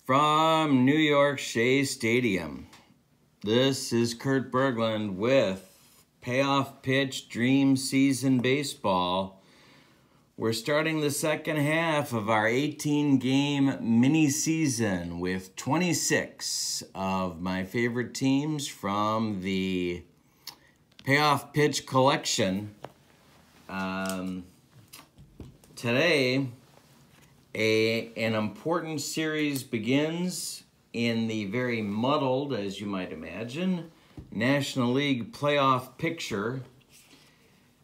From New York Shea Stadium, this is Kurt Berglund with Payoff Pitch Dream Season Baseball. We're starting the second half of our 18-game mini-season with 26 of my favorite teams from the Payoff Pitch collection. Today, an important series begins in the very muddled, as you might imagine, National League playoff picture.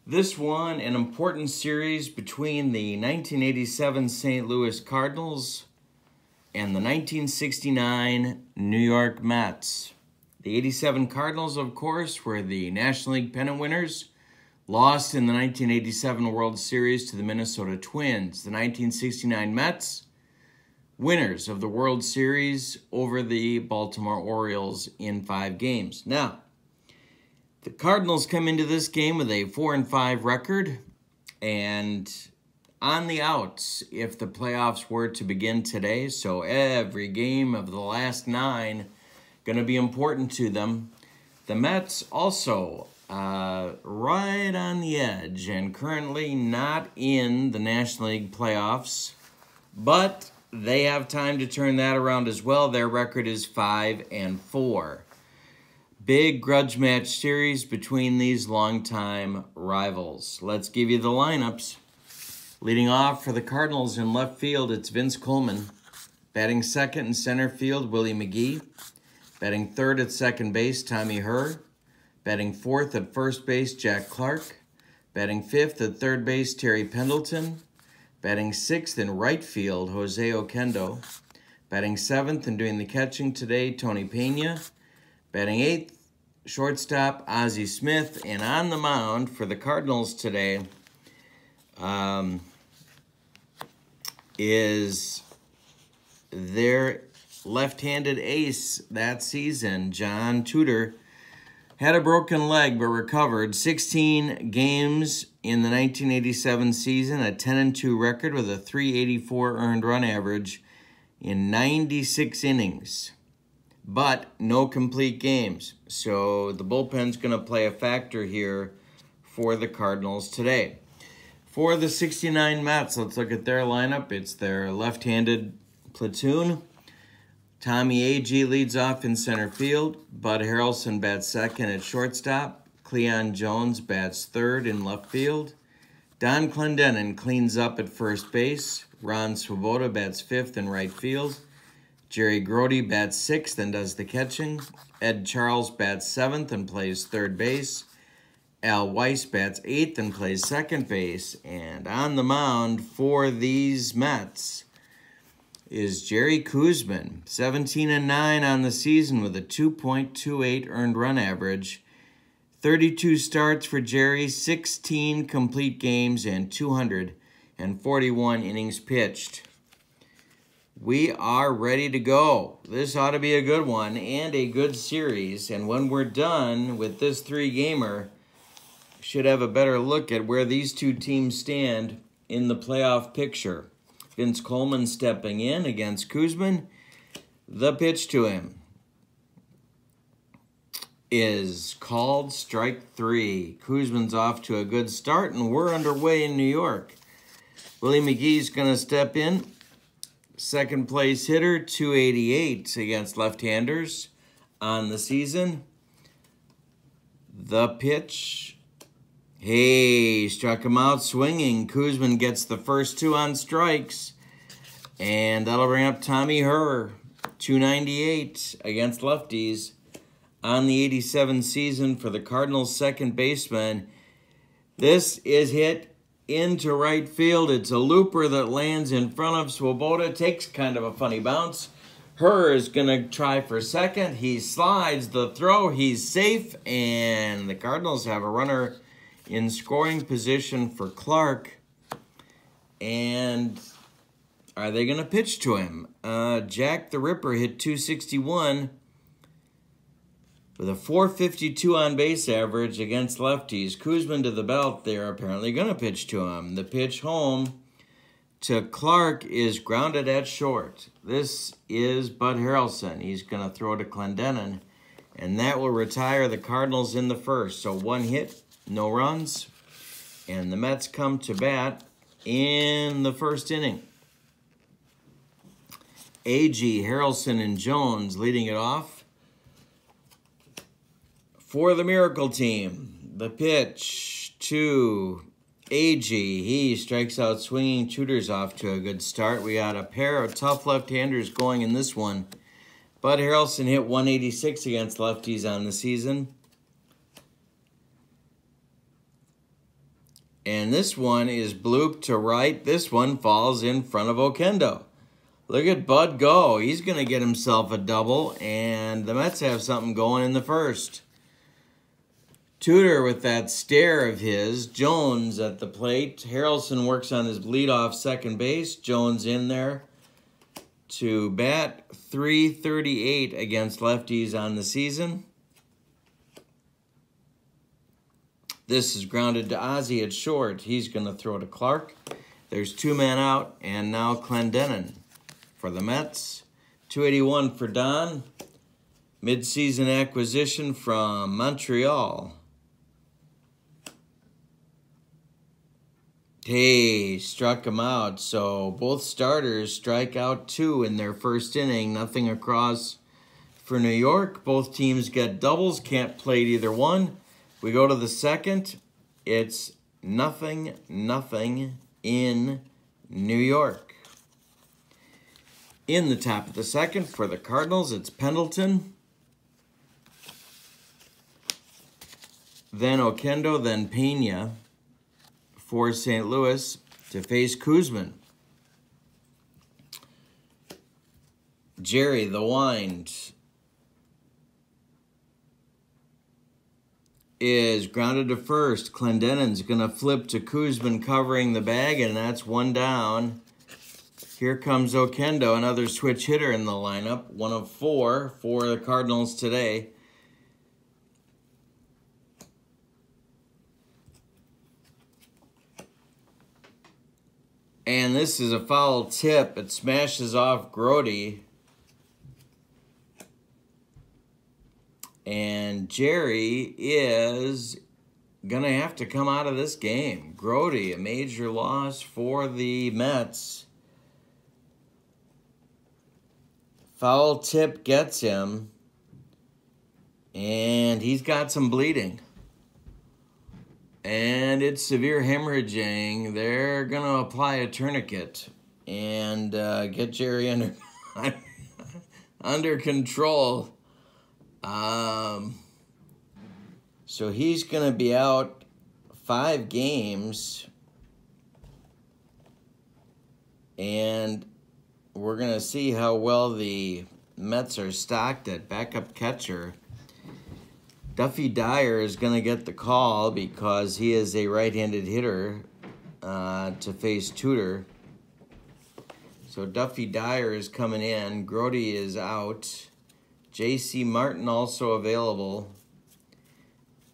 This one, an important series between the 1987 St. Louis Cardinals and the 1969 New York Mets. The 87 Cardinals, of course, were the National League pennant winners, lost in the 1987 World Series to the Minnesota Twins. The 1969 Mets, winners of the World Series over the Baltimore Orioles in 5 games. Now, the Cardinals come into this game with a 4-5 record, and on the outs if the playoffs were to begin today. So every game of the last 9 going to be important to them. The Mets also right on the edge and currently not in the National League playoffs, but they have time to turn that around as well. Their record is 5-4. Big grudge match series between these longtime rivals. Let's give you the lineups. Leading off for the Cardinals in left field, it's Vince Coleman. Batting second in center field, Willie McGee. Batting third at second base, Tommy Herr. Batting fourth at first base, Jack Clark. Batting fifth at third base, Terry Pendleton. Batting sixth in right field, Jose Oquendo. Batting seventh and doing the catching today, Tony Pena. Batting eighth, shortstop, Ozzie Smith. And on the mound for the Cardinals today is their left-handed ace that season, John Tudor. Had a broken leg but recovered. 16 games in the 1987 season, a 10-2 record with a .384 earned run average in 96 innings. But no complete games. So the bullpen's going to play a factor here for the Cardinals today. For the 69 Mets, let's look at their lineup. It's their left-handed platoon. Tommy Agee leads off in center field. Bud Harrelson bats second at shortstop. Cleon Jones bats third in left field. Don Clendenin cleans up at first base. Ron Swoboda bats fifth in right field. Jerry Grody bats sixth and does the catching. Ed Charles bats seventh and plays third base. Al Weiss bats eighth and plays second base. And on the mound for these Mets is Jerry Koosman, 17-9 on the season with a 2.28 earned run average. 32 starts for Jerry, 16 complete games, and 241 innings pitched. We are ready to go. This ought to be a good one and a good series. And when we're done with this 3-gamer, should have a better look at where these two teams stand in the playoff picture. Vince Coleman stepping in against Koosman. The pitch to him is called strike 3. Koosman's off to a good start, and we're underway in New York. Willie McGee's going to step in. Second place hitter, .288 against left-handers on the season. The pitch. Hey, struck him out swinging. Koosman gets the first 2 on strikes. And that'll bring up Tommy Herr, .298 against lefties on the 87 season for the Cardinals' second baseman. This is hit into right field. It's a looper that lands in front of Swoboda. Takes kind of a funny bounce. Herr is going to try for second. He slides the throw. He's safe. And the Cardinals have a runner in scoring position for Clark. And are they going to pitch to him? Jack the Ripper hit .261 with a .452 on base average against lefties. Koosman to the belt. They're apparently going to pitch to him. The pitch home to Clark is grounded at short. This is Bud Harrelson. He's going to throw to Clendenon, and that will retire the Cardinals in the first. So 1 hit, no runs, and the Mets come to bat in the first inning. A.G., Harrelson, and Jones leading it off. For the Miracle Team, the pitch to A.G. He strikes out swinging. Tudor's off to a good start. We got a pair of tough left-handers going in this one. Bud Harrelson hit 186 against lefties on the season. And this one is blooped to right. This one falls in front of Oquendo. Look at Bud go. He's going to get himself a double, and the Mets have something going in the first. Tudor with that stare of his. Jones at the plate. Harrelson works on his leadoff second base. Jones in there to bat. .338 against lefties on the season. This is grounded to Ozzie at short. He's going to throw to Clark. There's 2 men out, and now Clendenon for the Mets. 281 for Don. Mid-season acquisition from Montreal. Hey, struck him out. So both starters strike out 2 in their first inning. Nothing across for New York. Both teams get doubles. Can't play either one. We go to the second. It's 0-0 in New York. In the top of the second for the Cardinals, it's Pendleton. Then Oquendo, then Pena for St. Louis to face Koosman. Jerry, the wind, is grounded to first. Clendenon's going to flip to Koosman covering the bag, and that's 1 down. Here comes Oquendo, another switch hitter in the lineup. 1 of 4 for the Cardinals today. And this is a foul tip. It smashes off Grody. And Jerry is going to have to come out of this game. Grody, a major loss for the Mets. Foul tip gets him. And he's got some bleeding. And it's severe hemorrhaging. They're going to apply a tourniquet and get Jerry under control. So he's going to be out 5 games. And we're going to see how well the Mets are stocked at backup catcher. Duffy Dyer is going to get the call because he is a right-handed hitter to face Tudor. So Duffy Dyer is coming in. Grody is out. J.C. Martin also available.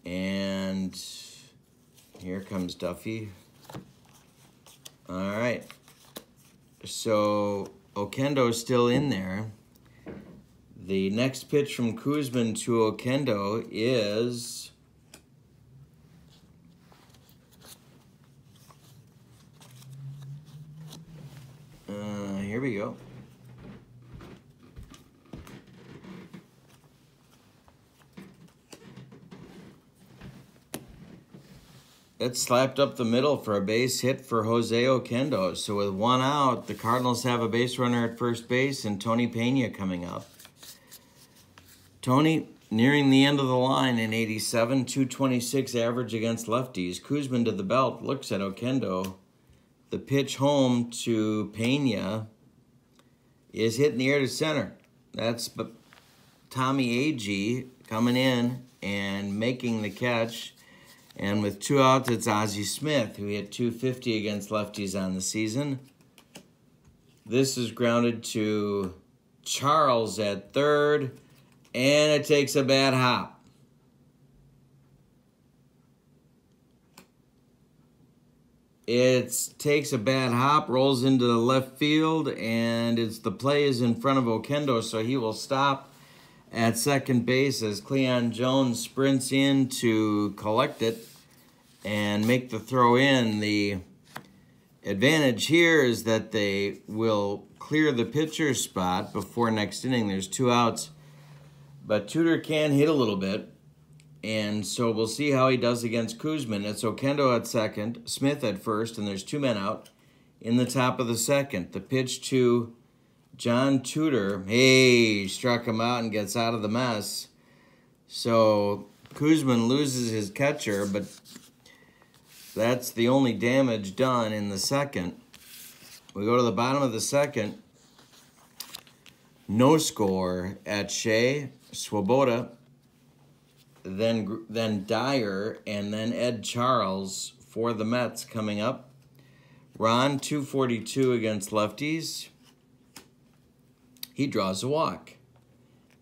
And here comes Duffy. All right. So Oquendo's still in there. The next pitch from Koosman to Oquendo is here we go. That's slapped up the middle for a base hit for Jose Oquendo. So with 1 out, the Cardinals have a base runner at first base and Tony Pena coming up. Tony nearing the end of the line in 87, 226 average against lefties. Koosman to the belt, looks at Oquendo. The pitch home to Pena is hit in the air to center. That's Tommy A.G. coming in and making the catch. And with 2 outs, it's Ozzie Smith, who hit .250 against lefties on the season. This is grounded to Charles at third. And it takes a bad hop. It takes a bad hop, rolls into the left field, and the play is in front of Oquendo, so he will stop at second base as Cleon Jones sprints in to collect it and make the throw in. The advantage here is that they will clear the pitcher's spot before next inning. There's 2 outs, but Tudor can hit a little bit. And so we'll see how he does against Kuzman. It's Oquendo at second, Smith at first, and there's 2 men out in the top of the second. The pitch to John Tudor. Hey, struck him out and gets out of the mess. So Kuzman loses his catcher, but that's the only damage done in the second. We go to the bottom of the second. No score at Shea, Swoboda, then Dyer, and then Ed Charles for the Mets coming up. Ron, 242 against lefties. He draws a walk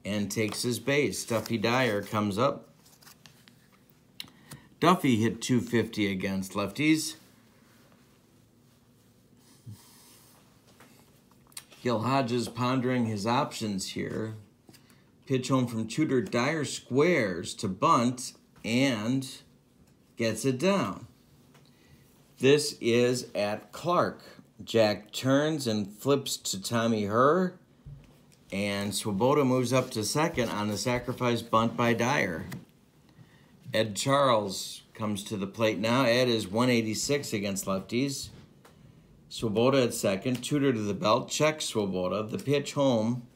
and takes his base. Duffy Dyer comes up. Duffy hit 250 against lefties. Gil Hodges pondering his options here. Pitch home from Tudor. Dyer squares to bunt and gets it down. This is at Clark. Jack turns and flips to Tommy Herr, and Swoboda moves up to second on the sacrifice bunt by Dyer. Ed Charles comes to the plate now. Ed is 186 against lefties. Swoboda at second. Tudor to the belt. Checks Swoboda. The pitch home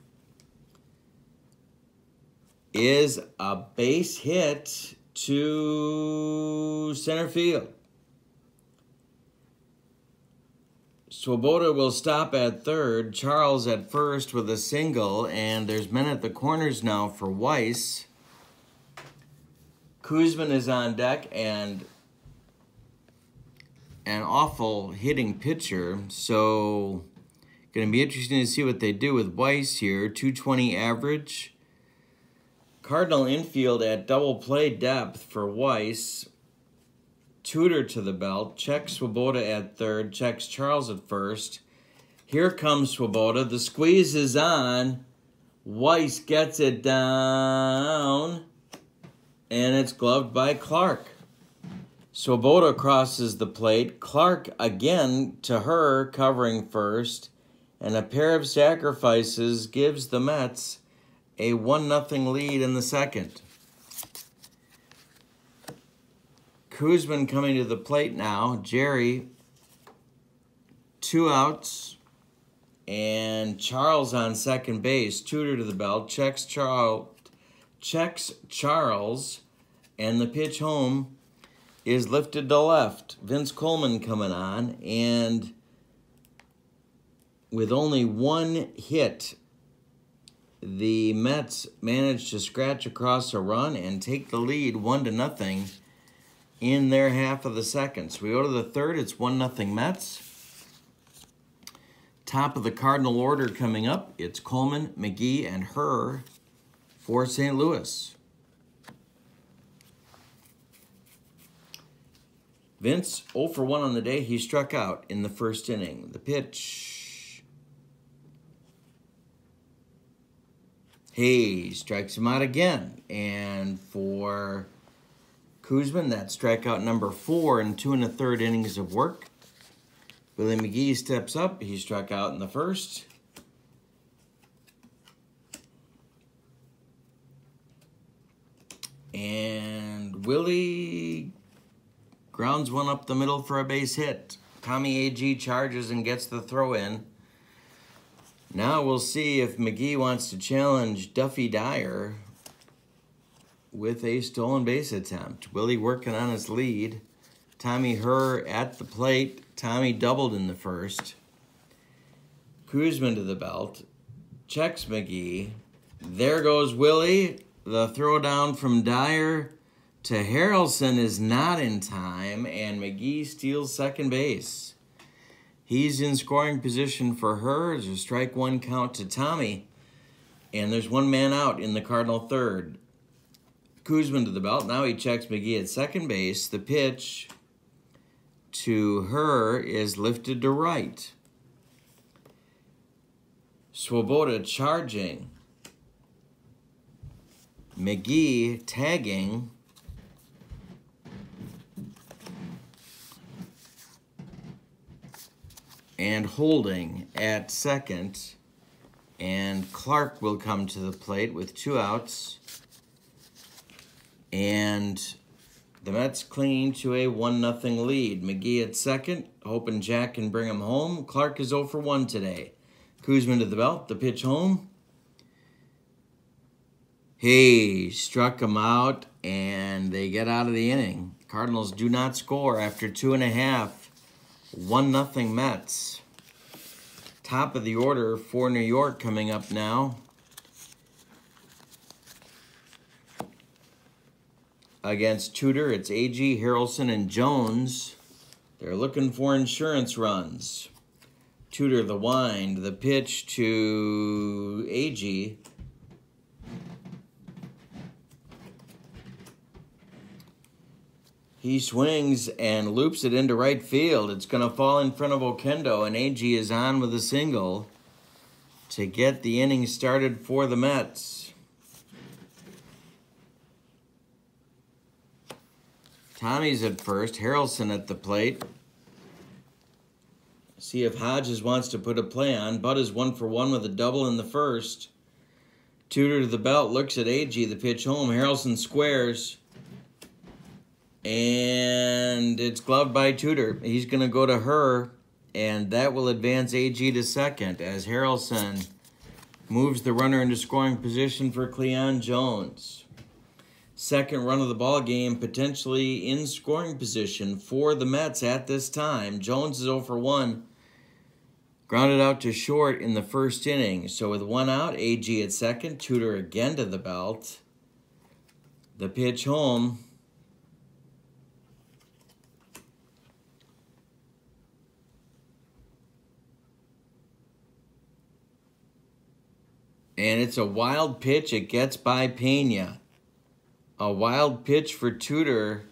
is a base hit to center field. Swoboda will stop at third. Charles at first with a single, and there's men at the corners now for Weiss. Kuzman is on deck, and an awful hitting pitcher, so going to be interesting to see what they do with Weiss here. 220 average. Cardinal infield at double play depth for Weiss. Tudor to the belt. Checks Swoboda at third. Checks Charles at first. Here comes Swoboda. The squeeze is on. Weiss gets it down. And it's gloved by Clark. Swoboda crosses the plate. Clark again to Herr, covering first. And a pair of sacrifices gives the Mets a 1-0 lead in the second. Kuzman coming to the plate now. Jerry, 2 outs. And Charles on second base. Tudor to the belt. Checks Charles. And the pitch home is lifted to left. Vince Coleman coming on. And with only 1 hit, the Mets managed to scratch across a run and take the lead 1-0 in their half of the second. So we go to the third. It's 1-0 Mets. Top of the Cardinal order coming up. It's Coleman, McGee, and Herr for St. Louis. Vince, 0 for 1 on the day. He struck out in the first inning. The pitch. He strikes him out again. And for Kuzman, that's strikeout number 4 in 2 1/3 innings of work. Willie McGee steps up. He struck out in the first. And Willie grounds one up the middle for a base hit. Tommy A.G. charges and gets the throw in. Now we'll see if McGee wants to challenge Duffy Dyer with a stolen base attempt. Willie working on his lead. Tommy Herr at the plate. Tommy doubled in the first. Kuzman to the belt. Checks McGee. There goes Willie. The throw down from Dyer to Harrelson is not in time, and McGee steals second base. He's in scoring position for Herr. There's a strike 1 count to Tommy. And there's 1 man out in the Cardinal third. Kuzman to the belt. Now he checks McGee at second base. The pitch to her is lifted to right. Swoboda charging. McGee tagging. And holding at second. And Clark will come to the plate with 2 outs. And the Mets clinging to a 1-0 lead. McGee at second, hoping Jack can bring him home. Clark is 0 for 1 today. Koosman to the belt, the pitch home. He struck him out, and they get out of the inning. Cardinals do not score after 2.5. 1-0 Mets. Top of the order for New York coming up now. Against Tudor, it's Agee, Harrelson, and Jones. They're looking for insurance runs. Tudor, the wind, the pitch to Agee. He swings and loops it into right field. It's going to fall in front of Oquendo, and Agee is on with a single to get the inning started for the Mets. Tommy's at first, Harrelson at the plate. See if Hodges wants to put a play on. Bud is 1 for 1 with a double in the first. Tudor to the belt, looks at Agee, the pitch home. Harrelson squares. And it's gloved by Tudor. He's going to go to her, and that will advance Agee to second as Harrelson moves the runner into scoring position for Cleon Jones. Second run of the ball game, potentially in scoring position for the Mets at this time. Jones is 0 for 1. Grounded out to short in the first inning. So with 1 out, Agee at second. Tudor again to the belt. The pitch home. And it's a wild pitch. It gets by Pena. A wild pitch for Tudor.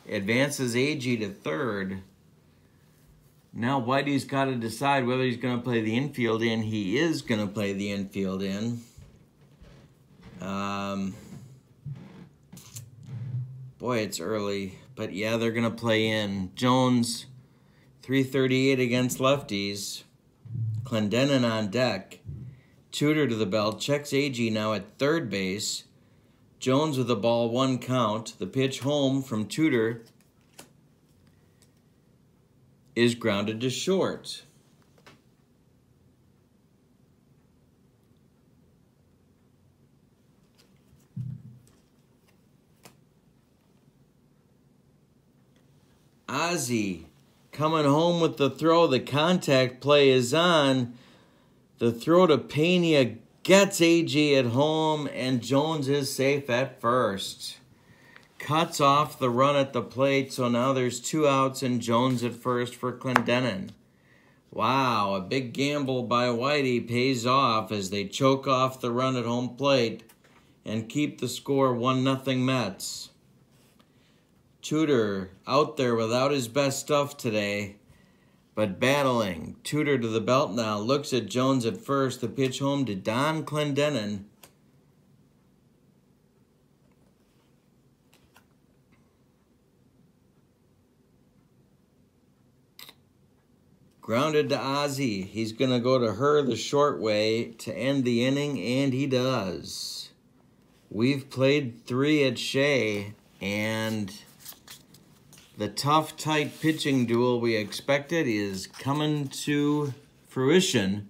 Advances Agee to third. Now Whitey's got to decide whether he's going to play the infield in. He is going to play the infield in. Boy, it's early. But yeah, they're going to play in. Jones, 338 against lefties. Clendenon on deck. Tudor to the belt, checks Agee now at third base. Jones with the ball, 1 count. The pitch home from Tudor is grounded to short. Ozzie coming home with the throw. The contact play is on. The throw to Pena gets Agee at home, and Jones is safe at first. Cuts off the run at the plate, so now there's 2 outs and Jones at first for Clendenon. Wow, a big gamble by Whitey pays off as they choke off the run at home plate and keep the score 1-0 Mets. Tudor out there without his best stuff today, but battling. Tudor to the belt now. Looks at Jones at first. The pitch home to Don Clendenon. Grounded to Ozzie. He's going to go to her the short way to end the inning, and he does. We've played 3 at Shea, and the tough, tight pitching duel we expected is coming to fruition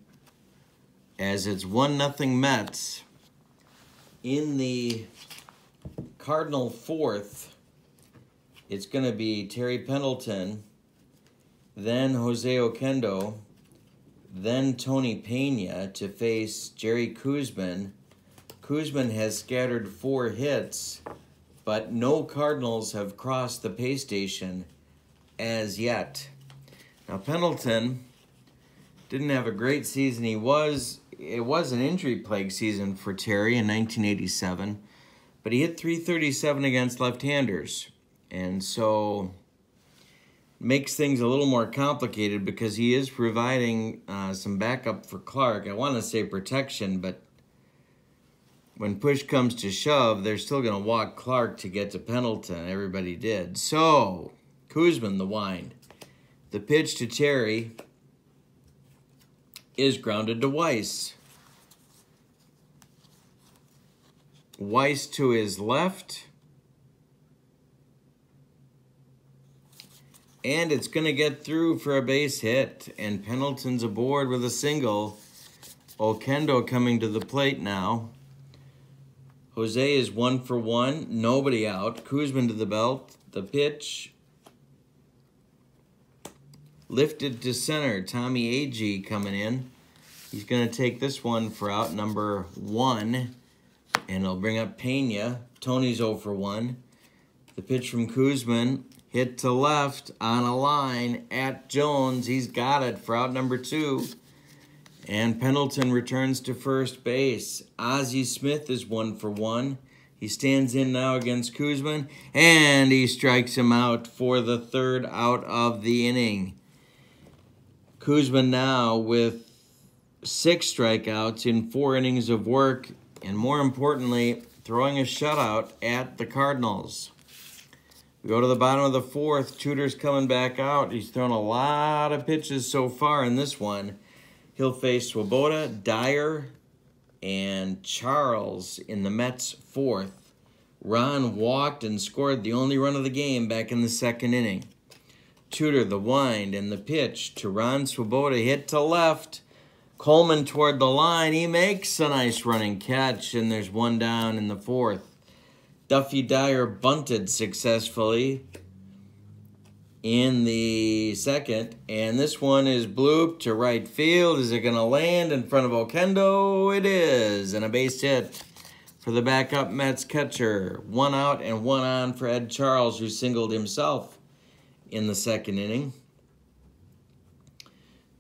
as it's 1-0 Mets. In the Cardinal 4th, it's going to be Terry Pendleton, then Jose Oquendo, then Tony Pena to face Jerry Koosman. Koosman has scattered 4 hits, but no Cardinals have crossed the pay station as yet. Now, Pendleton didn't have a great season. It was an injury-plagued season for Terry in 1987, but he hit .337 against left-handers. And so makes things a little more complicated because he is providing some backup for Clark. I want to say protection, but when push comes to shove, they're still going to walk Clark to get to Pendleton. Everybody did. So, Koosman, the wind. The pitch to Terry is grounded to Weiss. Weiss to his left. And it's going to get through for a base hit. And Pendleton's aboard with a single. Oquendo coming to the plate now. Jose is 1 for 1. Nobody out. Koosman to the belt. The pitch. Lifted to center. Tommy Agee coming in. He's going to take this one for out number 1. And he'll bring up Pena. Tony's 0 for 1. The pitch from Koosman. Hit to left on a line at Jones. He's got it for out number 2. And Pendleton returns to first base. Ozzie Smith is 1 for 1. He stands in now against Koosman. And he strikes him out for the 3rd out of the inning. Koosman now with 6 strikeouts in 4 innings of work. And more importantly, throwing a shutout at the Cardinals. We go to the bottom of the 4th. Tudor's coming back out. He's thrown a lot of pitches so far in this one. He'll face Swoboda, Dyer, and Charles in the Mets' 4th. Ron walked and scored the only run of the game back in the 2nd inning. Tudor, the wind, and the pitch to Ron Swoboda. Hit to left. Coleman toward the line. He makes a nice running catch, and there's 1 down in the 4th. Duffy Dyer bunted successfully in the 2nd. And this one is blooped to right field. Is it going to land in front of Oquendo? It is. And a base hit for the backup Mets catcher. 1 out and 1 on for Ed Charles, who singled himself in the 2nd inning.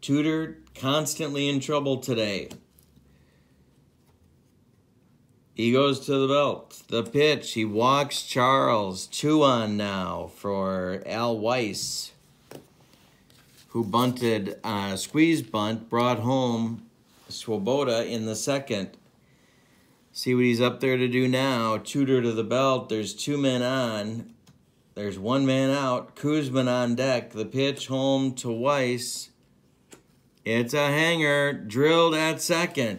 Tudor constantly in trouble today. He goes to the belt. The pitch. He walks Charles. 2 on now for Al Weiss, who bunted a squeeze bunt, brought home Swoboda in the 2nd. See what he's up there to do now. Tudor to the belt. There's 2 men on. There's 1 man out. Koosman on deck. The pitch home to Weiss. It's a hanger. Drilled at 2nd.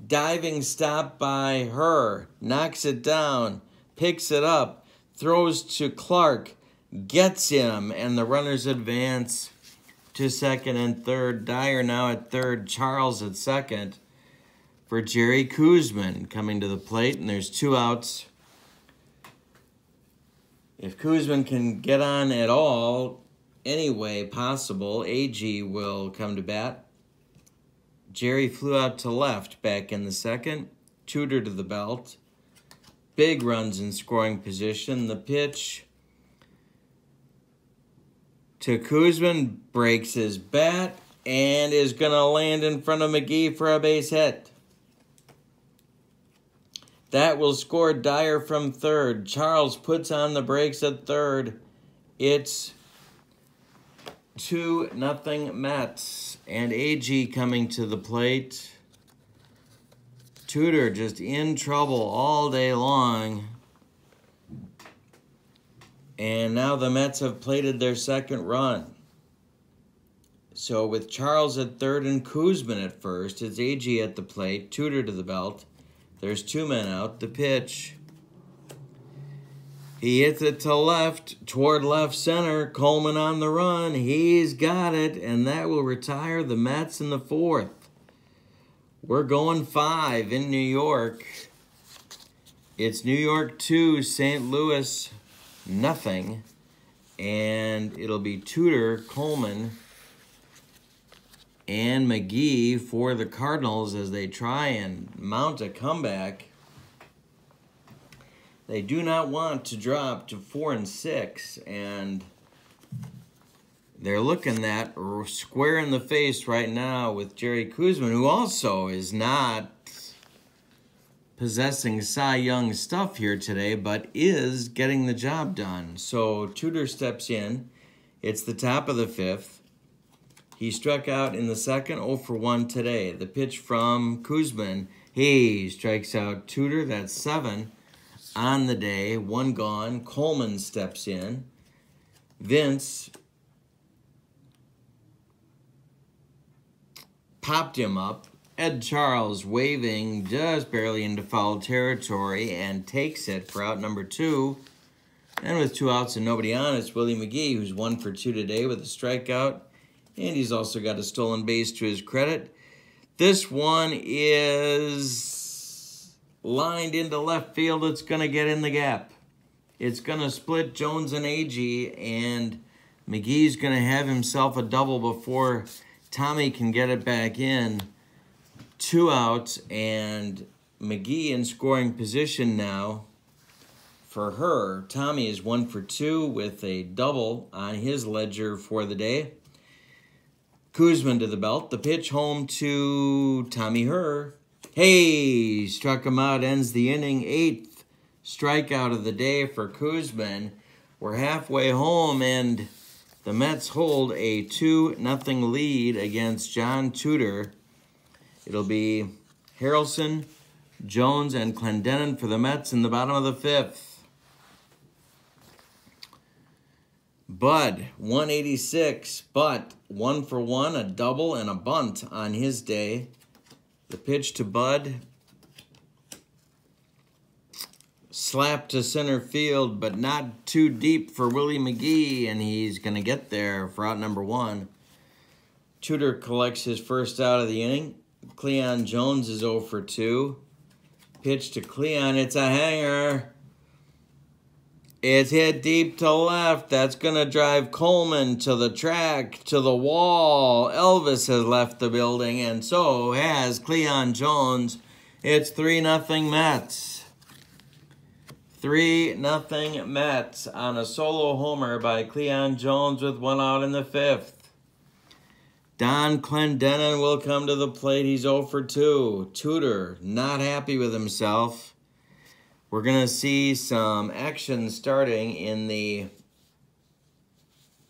Diving stop by her, knocks it down, picks it up, throws to Clark, gets him, and the runners advance to 2nd and 3rd. Dyer now at 3rd, Charles at 2nd for Jerry Koosman coming to the plate, and there's 2 outs. If Koosman can get on at all, any way possible, Agee will come to bat. Jerry flew out to left back in the 2nd. Tudor to the belt. Big runs in scoring position. The pitch to Koosman breaks his bat and is going to land in front of McGee for a base hit. That will score Dyer from 3rd. Charles puts on the brakes at 3rd. It's 2-0 Mets. And Agee coming to the plate. Tudor just in trouble all day long. And now the Mets have plated their 2nd run. So with Charles at 3rd and Koosman at 1st, it's Agee at the plate, Tudor to the belt. There's 2 men out. The pitch. He hits it to left, toward left center. Coleman on the run. He's got it, and that will retire the Mets in the 4th. We're going 5 in New York. It's New York 2, St. Louis nothing. And it'll be Tudor, Coleman, and McGee for the Cardinals as they try and mount a comeback. They do not want to drop to 4 and 6, and they're looking that square in the face right now with Jerry Koosman, who also is not possessing Cy Young stuff here today, but is getting the job done. So Tudor steps in. It's the top of the fifth. He struck out in the second, 0 for 1 today. The pitch from Kuzman. He strikes out Tudor. That's 7 on the day. 1 gone. Coleman steps in. Vince popped him up. Ed Charles waving just barely into foul territory and takes it for out number 2. And with 2 outs and nobody on, it's Willie McGee, who's 1 for 2 today with a strikeout. And he's also got a stolen base to his credit. This one is lined into left field. It's going to get in the gap. It's going to split Jones and Agee, and McGee's going to have himself a double before Tommy can get it back in. 2 outs, and McGee in scoring position now for her. Tommy is 1 for 2 with a double on his ledger for the day. Kuzman to the belt. The pitch home to Tommy Herr. Hey, struck him out, ends the inning. 8th strikeout of the day for Kuzman. We're halfway home, and the Mets hold a 2-0 lead against John Tudor. It'll be Harrelson, Jones, and Clendenin for the Mets in the bottom of the 5th. Bud, 186, but 1 for 1, a double and a bunt on his day. The pitch to Bud. Slap to center field, but not too deep for Willie McGee, and he's going to get there for out number 1. Tudor collects his first out of the inning. Cleon Jones is 0 for 2. Pitch to Cleon, it's a hanger. It's hit deep to left. That's going to drive Coleman to the track, to the wall. Elvis has left the building, and so has Cleon Jones. It's 3-0 Mets. 3-0 Mets on a solo homer by Cleon Jones with 1 out in the 5th. Don Clendenin will come to the plate. He's 0 for 2. Tudor not happy with himself. We're going to see some action starting in the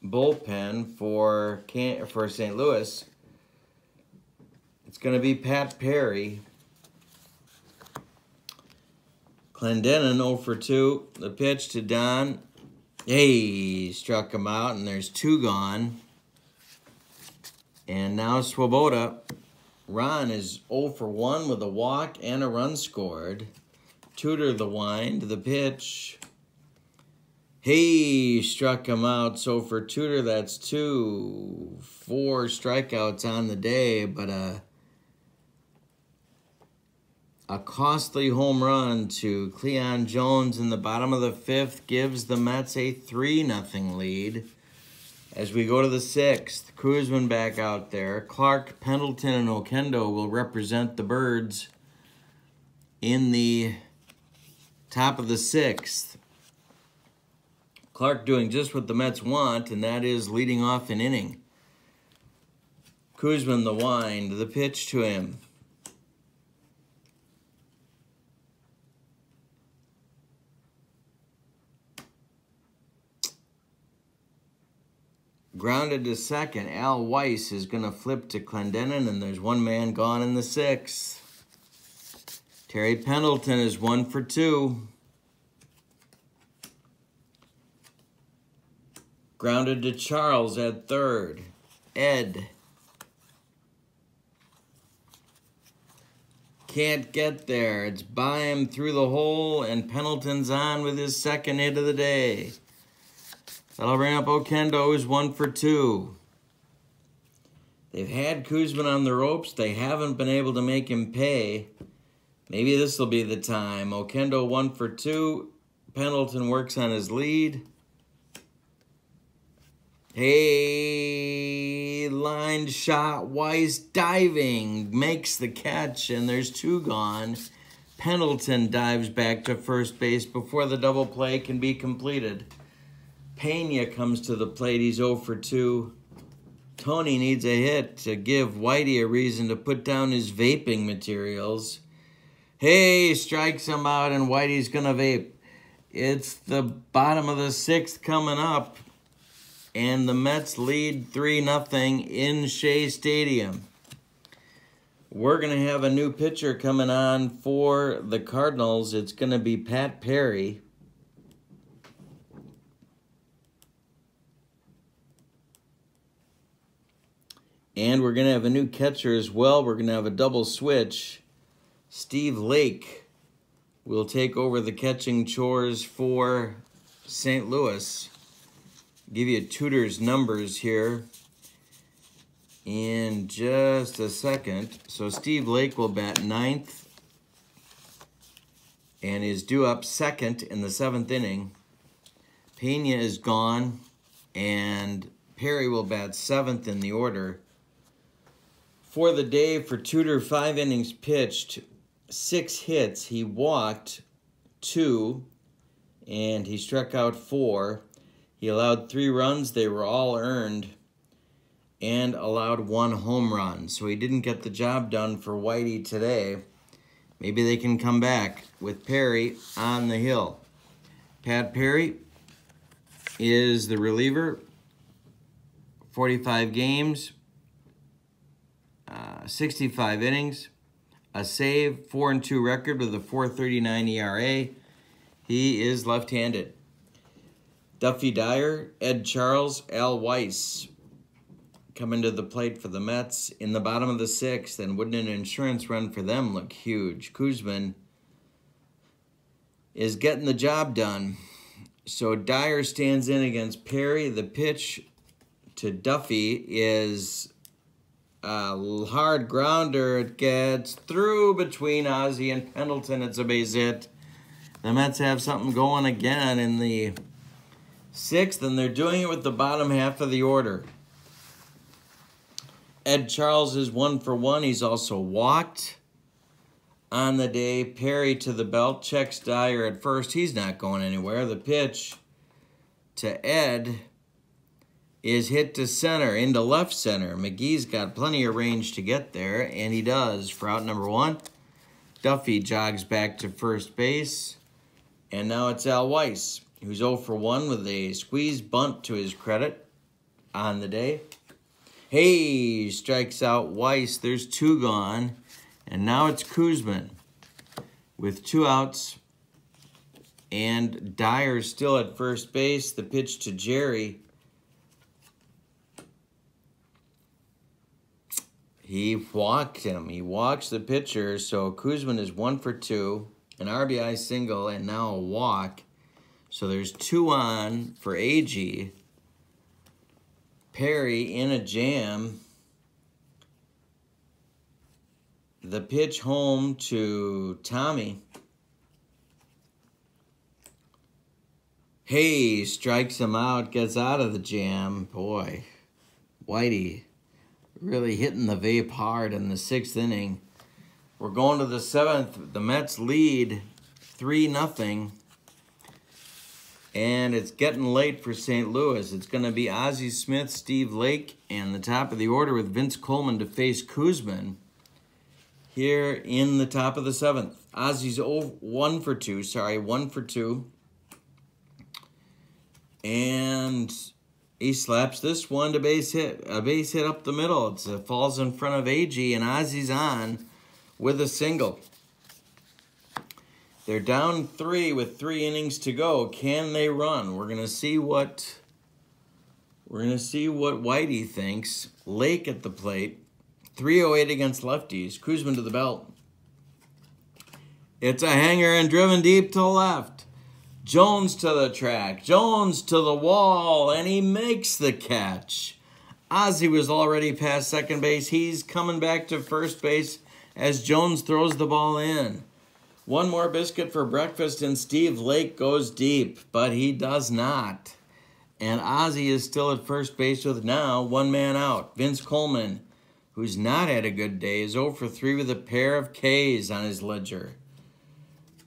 bullpen for St. Louis. It's going to be Pat Perry. Clendenin 0 for 2. The pitch to Don. Hey, struck him out, and there's 2 gone. And now Swoboda. Ron is 0 for 1 with a walk and a run scored. Tudor the wind, the pitch. He struck him out. So for Tudor, that's 4 strikeouts on the day, but a costly home run to Cleon Jones in the bottom of the 5th gives the Mets a 3-0 lead. As we go to the 6th, Kuzman back out there. Clark, Pendleton, and Oquendo will represent the Birds in the top of the 6th. Clark doing just what the Mets want, and that is leading off an inning. Kuzman the wind, the pitch to him. Grounded to second. Al Weiss is going to flip to Clendenin, and there's 1 man gone in the 6th. Terry Pendleton is 1 for 2. Grounded to Charles at third. Ed can't get there. It's by him through the hole, and Pendleton's on with his 2nd hit of the day. That'll bring up Oquendo, who's 1 for 2. They've had Kuzman on the ropes. They haven't been able to make him pay. Maybe this will be the time. Oquendo 1 for 2. Pendleton works on his lead. Hey, lined shot. Weiss diving. Makes the catch, and there's 2 gone. Pendleton dives back to first base before the double play can be completed. Pena comes to the plate. He's 0 for 2. Tony needs a hit to give Whitey a reason to put down his vaping materials. Hey, strikes him out, and Whitey's going to vape. It's the bottom of the 6th coming up. and the Mets lead 3-0 in Shea Stadium. We're going to have a new pitcher coming on for the Cardinals. It's going to be Pat Perry. And we're going to have a new catcher as well. We're going to have a double switch. Steve Lake will take over the catching chores for St. Louis. Give you Tudor's numbers here in just a second. So Steve Lake will bat ninth and is due up second in the 7th inning. Pena is gone, and Perry will bat 7th in the order. For the day, for Tudor, 5 innings pitched, 6 hits. He walked 2, and he struck out 4. He allowed 3 runs. They were all earned, and allowed 1 home run. So he didn't get the job done for Whitey today. Maybe they can come back with Perry on the hill. Pat Perry is the reliever. 45 games, 65 innings, a save, 4-2 record with a 4.39 ERA. He is left-handed. Duffy Dyer, Ed Charles, Al Weiss coming to the plate for the Mets in the bottom of the 6th, and wouldn't an insurance run for them look huge? Kuzman is getting the job done. So Dyer stands in against Perry. The pitch to Duffy is a hard grounder. It gets through between Ozzie and Pendleton. It's a base hit. The Mets have something going again in the 6th, and they're doing it with the bottom half of the order. Ed Charles is 1 for 1. He's also walked on the day. Perry to the belt, checks Dyer at first. He's not going anywhere. The pitch to Ed is hit to center, into left center. McGee's got plenty of range to get there, and he does for out number 1. Duffy jogs back to first base, and now it's Al Weiss, who's 0 for 1 with a squeeze bunt to his credit on the day. Hey, strikes out Weiss. There's 2 gone, and now it's Kuzman with 2 outs, and Dyer still at first base. The pitch to Jerry. He walked him. He walks the pitcher. So Kuzman is 1 for 2, an RBI single, and now a walk. So there's 2 on for AG. Perry in a jam. The pitch home to Tommy. Hey, strikes him out, gets out of the jam. Boy, Whitey really hitting the vape hard in the 6th inning. We're going to the 7th. The Mets lead 3-0. And it's getting late for St. Louis. It's going to be Ozzie Smith, Steve Lake, and the top of the order with Vince Coleman to face Kuzman here in the top of the 7th. Ozzie's 1 for 2. And he slaps this one to a base hit up the middle. It falls in front of AG, and Ozzie's on with a single. They're down 3 with 3 innings to go. Can they run? We're gonna see what Whitey thinks. Lake at the plate. 308 against lefties. Kuzman to the belt. It's a hanger and driven deep to left. Jones to the track. Jones to the wall, and he makes the catch. Ozzie was already past second base. He's coming back to first base as Jones throws the ball in. 1 more biscuit for breakfast, and Steve Lake goes deep, but he does not. And Ozzie is still at first base with now 1 man out. Vince Coleman, who's not had a good day, is 0 for 3 with a pair of Ks on his ledger.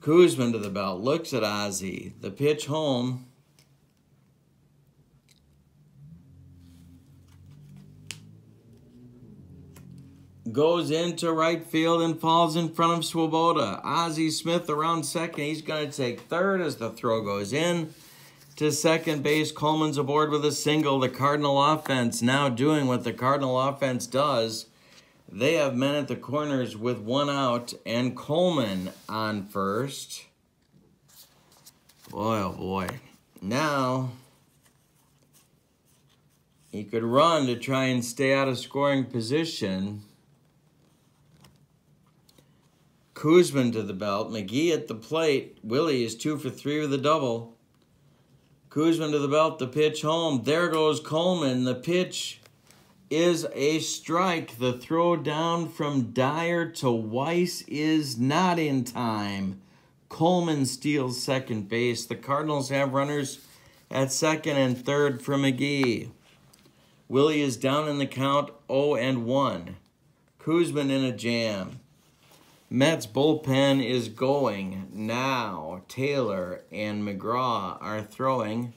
Kuzman to the belt, looks at Ozzie. The pitch home. Goes into right field and falls in front of Swoboda. Ozzie Smith around second. He's going to take third as the throw goes in. to second base. Coleman's aboard with a single. The Cardinal offense now doing what the Cardinal offense does. They have men at the corners with one out, and Coleman on first. Boy, oh boy. Now, he could run to try and stay out of scoring position. Kuzman to the belt. McGee at the plate. Willie is 2 for 3 with a double. Kuzman to the belt. The pitch home. There goes Coleman. The pitch is a strike. The throw down from Dyer to Weiss is not in time. Coleman steals second base. The Cardinals have runners at second and third for McGee. Willie is down in the count 0-1. Kuzman in a jam. Mets bullpen is going now. Taylor and McGraw are throwing.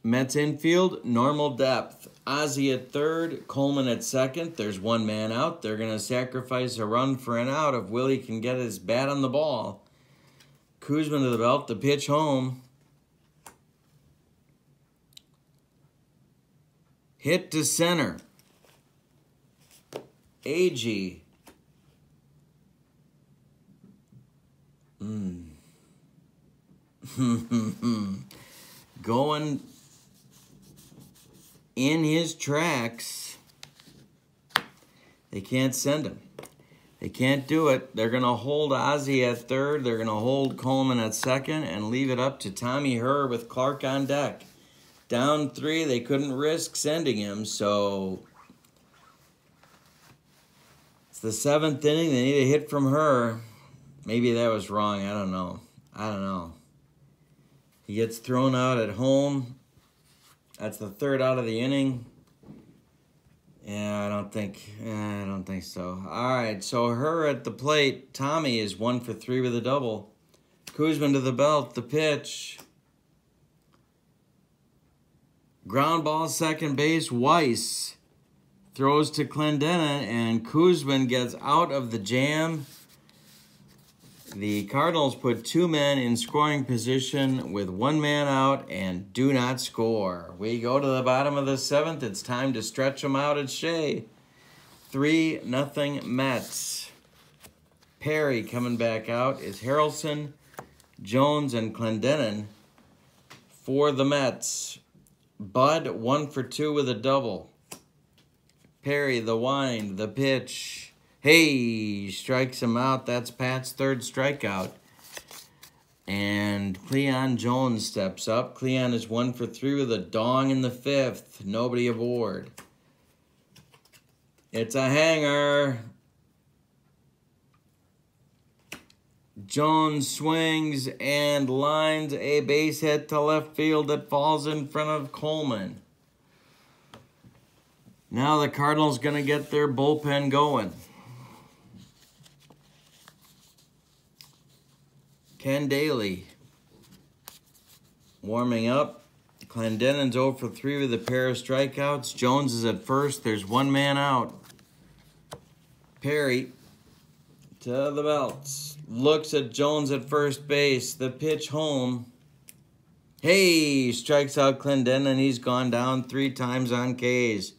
Mets infield, normal depth. Ozzie at third, Coleman at second. There's one man out. They're going to sacrifice a run for an out if Willie can get his bat on the ball. Kuzman to the belt, the pitch home. Hit to center. Agee. Going in his tracks. They can't send him. They can't do it. They're going to hold Ozzie at third. They're going to hold Coleman at second and leave it up to Tommy Herr with Clark on deck. Down 3, they couldn't risk sending him, so it's the 7th inning. They need a hit from Herr. Maybe that was wrong. I don't know. He gets thrown out at home. That's the 3rd out of the inning. Yeah, I don't think so. All right, so Herr at the plate. Tommy is 1 for 3 with a double. Kuzman to the belt, the pitch. Ground ball, second base. Weiss throws to Clendenin, and Kuzman gets out of the jam. The Cardinals put 2 men in scoring position with 1 man out and do not score. We go to the bottom of the 7th. It's time to stretch them out at Shea. 3-0 Mets. Perry coming back out is Harrelson, Jones, and Clendenin for the Mets. Bud 1 for 2 with a double. Perry, the wind, the pitch. Hey, strikes him out. That's Pat's 3rd strikeout. And Cleon Jones steps up. Cleon is 1 for 3 with a dong in the 5th. Nobody aboard. It's a hanger. Jones swings and lines a base hit to left field that falls in front of Coleman. Now the Cardinals going to get their bullpen going. Ken Daly warming up. Clendenin's 0 for 3 with a pair of strikeouts. Jones is at first. There's 1 man out. Perry to the belts. Looks at Jones at first base. The pitch home. Hey, strikes out Clendenin. He's gone down 3 times on K's.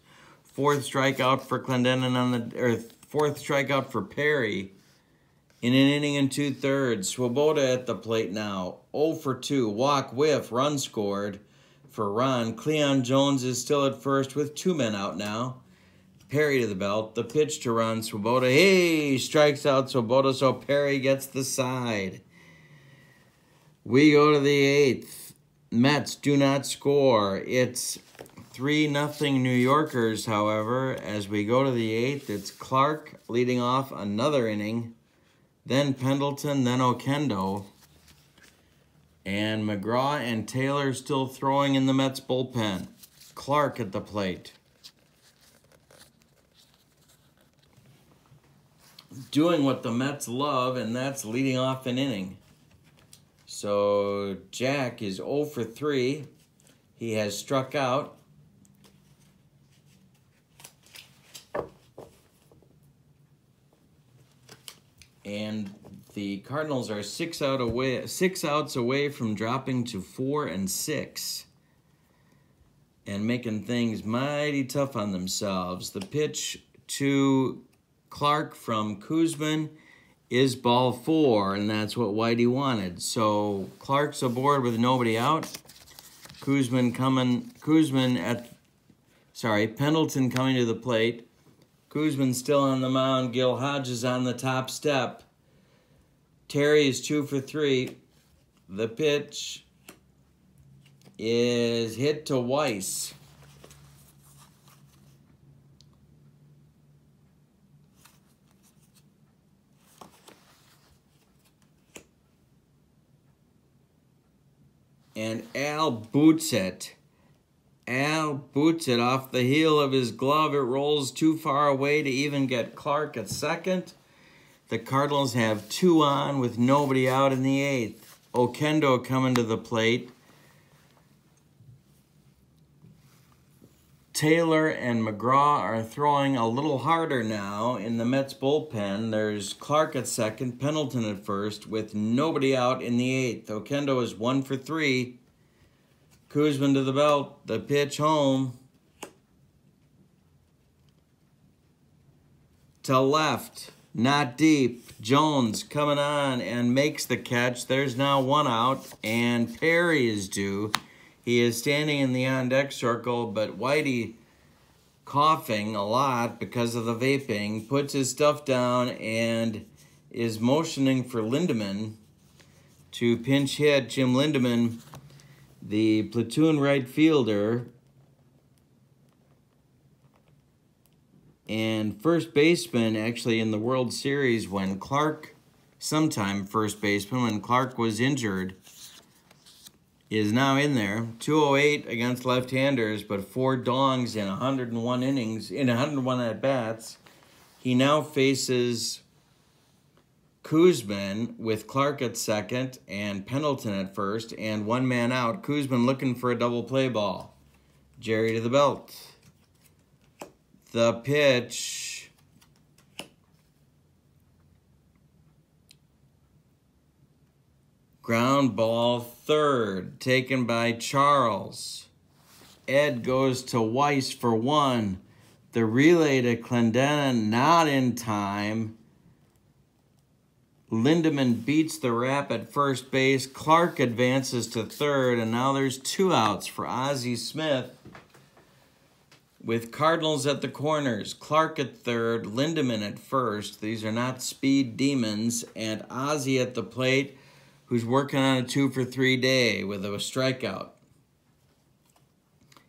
4th strikeout for Clendenin or 4th strikeout for Perry in an inning and 2/3. Swoboda at the plate now. 0 for 2. Walk, whiff, run scored for Ron. Cleon Jones is still at first with 2 men out now. Perry to the belt. The pitch to Ron Swoboda. Hey, strikes out Swoboda, so Perry gets the side. We go to the 8th. Mets do not score. It's 3-0 New Yorkers, however. As we go to the 8th, it's Clark leading off another inning. Then Pendleton, then Oquendo. And McGraw and Taylor still throwing in the Mets bullpen. Clark at the plate. Doing what the Mets love, and that's leading off an inning. So Jack is 0 for 3. He has struck out. And The Cardinals are 6 outs away from dropping to 4-6 and making things mighty tough on themselves. The pitch to Clark from Koosman is ball 4, and that's what Whitey wanted. So Clark's aboard with nobody out. Pendleton coming to the plate. Koosman still on the mound. Gil Hodges on the top step. Terry is 2 for 3. The pitch is hit to Weiss. And Al boots it. Al boots it off the heel of his glove. It rolls too far away to even get Clark at second. The Cardinals have 2 on with nobody out in the 8th. Oquendo coming to the plate. Taylor and McGraw are throwing a little harder now in the Mets bullpen. There's Clark at second, Pendleton at first, with nobody out in the 8th. Oquendo is 1 for 3. Koosman to the belt. The pitch home. To left. Not deep. Jones coming on and makes the catch. There's now 1 out, and Perry is due. He is standing in the on-deck circle, but Whitey, coughing a lot because of the vaping, puts his stuff down and is motioning for Lindemann to pinch hit. Jim Lindemann, the platoon right fielder and first baseman, actually, in the World Series when Clark, sometime first baseman, when Clark was injured, is now in there. 208 against left-handers, but 4 dongs in 101 innings, in 101 at-bats. He now faces Koosman with Clark at second and Pendleton at first, and 1 man out. Koosman looking for a double play ball. Jerry to the belt. The pitch. Ground ball third, taken by Charles. Ed goes to Weiss for 1. The relay to Clendenin, not in time. Lindemann beats the rap at first base. Clark advances to third, and now there's 2 outs for Ozzie Smith. With Cardinals at the corners, Clark at third, Lindemann at first. These are not speed demons. And Ozzie at the plate, who's working on a 2 for 3 day with a strikeout.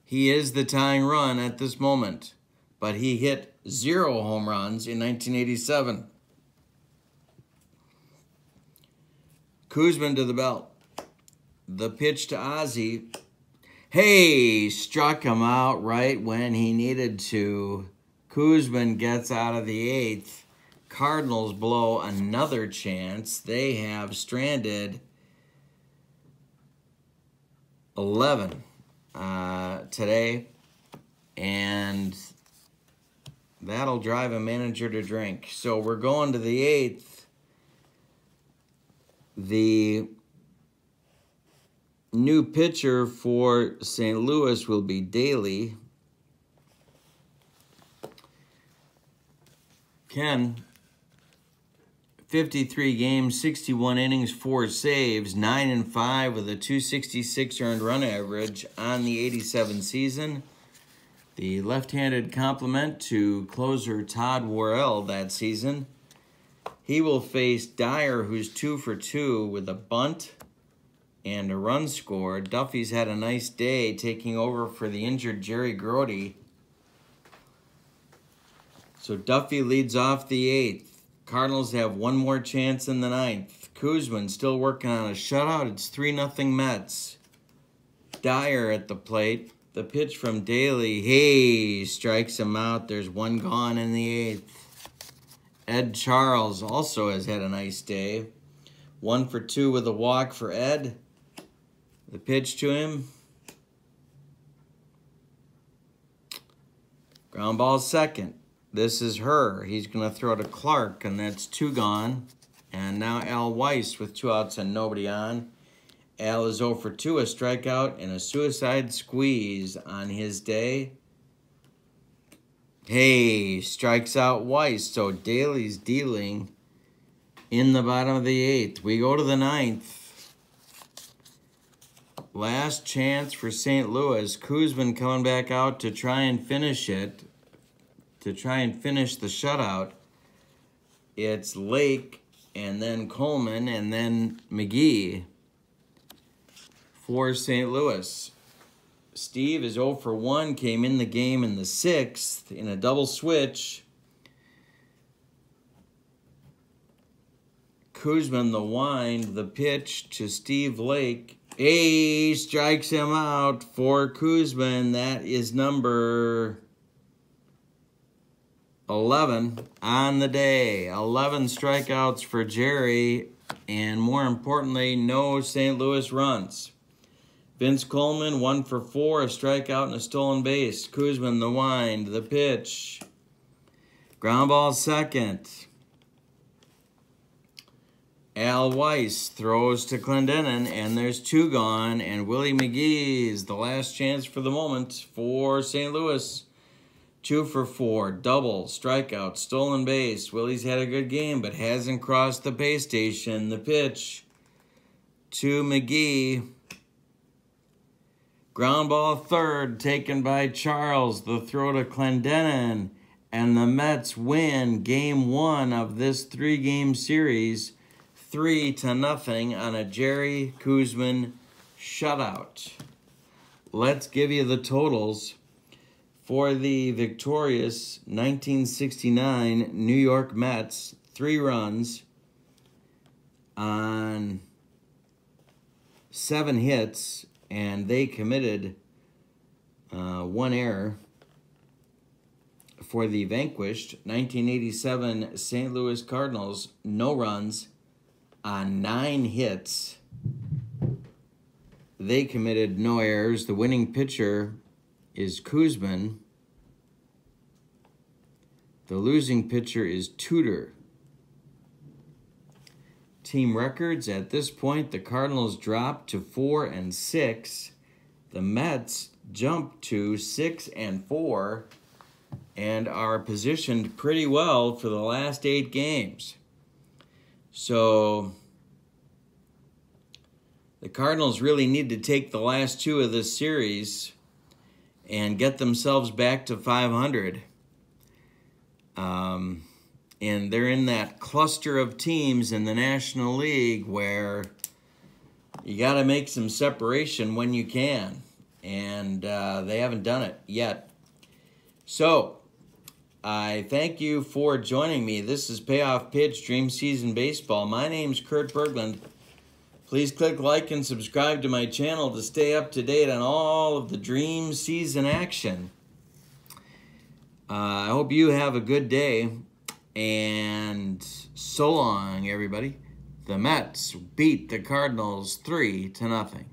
He is the tying run at this moment, but he hit 0 home runs in 1987. Koosman to the belt. The pitch to Ozzie. Hey, struck him out right when he needed to. Koosman gets out of the 8th. Cardinals blow another chance. They have stranded 11 today, and that'll drive a manager to drink. So we're going to the 8th. The new pitcher for St. Louis will be Daly. Ken, 53 games, 61 innings, 4 saves, 9-5 with a 266 earned run average on the 87 season. The left-handed complement to closer Todd Worrell that season. He will face Dyer, who's 2 for 2 with a bunt and a run scored. Duffy's had a nice day taking over for the injured Jerry Grody. So Duffy leads off the 8th. Cardinals have 1 more chance in the 9th. Koosman still working on a shutout. It's 3-0 Mets. Dyer at the plate. The pitch from Daly. Hey, strikes him out. There's 1 gone in the 8th. Ed Charles also has had a nice day. 1 for 2 with a walk for Ed. The pitch to him. Ground ball second. This is her. He's going to throw to Clark, and that's 2 gone. And now Al Weiss with 2 outs and nobody on. Al is 0 for 2, a strikeout and a suicide squeeze on his day. Hey, strikes out Weiss, so Daly's dealing in the bottom of the 8th. We go to the 9th. Last chance for St. Louis. Kuzman coming back out to try and finish it, to try and finish the shutout. It's Lake and then Coleman and then McGee for St. Louis. Steve is 0 for 1, came in the game in the 6th in a double switch. Kuzman, the wind, the pitch to Steve Lake. Hey, strikes him out for Kuzman. That is number 11 on the day. 11 strikeouts for Jerry, and more importantly, no St. Louis runs. Vince Coleman, 1 for 4, a strikeout and a stolen base. Kuzman, the wind, the pitch. Ground ball second. Al Weiss throws to Clendenin, and there's 2 gone, and Willie McGee is the last chance for the moment for St. Louis. 2 for 4, double, strikeout, stolen base. Willie's had a good game, but hasn't crossed the pay station. The pitch to McGee. Ground ball third, taken by Charles. The throw to Clendenin, and the Mets win Game 1 of this 3-game series, 3-0 on a Jerry Kuzman shutout. Let's give you the totals for the victorious 1969 New York Mets. 3 runs on 7 hits, and they committed 1 error. For the vanquished 1987 St. Louis Cardinals, no runs on 9 hits. They committed no errors. The winning pitcher is Kuzman. The losing pitcher is Tudor. Team records at this point: the Cardinals dropped to 4-6. The Mets jumped to 6-4 and are positioned pretty well for the last 8 games. So the Cardinals really need to take the last 2 of this series and get themselves back to 500. And they're in that cluster of teams in the National League where you got to make some separation when you can. And they haven't done it yet. So I thank you for joining me. This is Payoff Pitch Dream Season Baseball. My name's Kurt Berglund. Please click like and subscribe to my channel to stay up to date on all of the Dream Season action. I hope you have a good day, and so long, everybody. The Mets beat the Cardinals 3-0.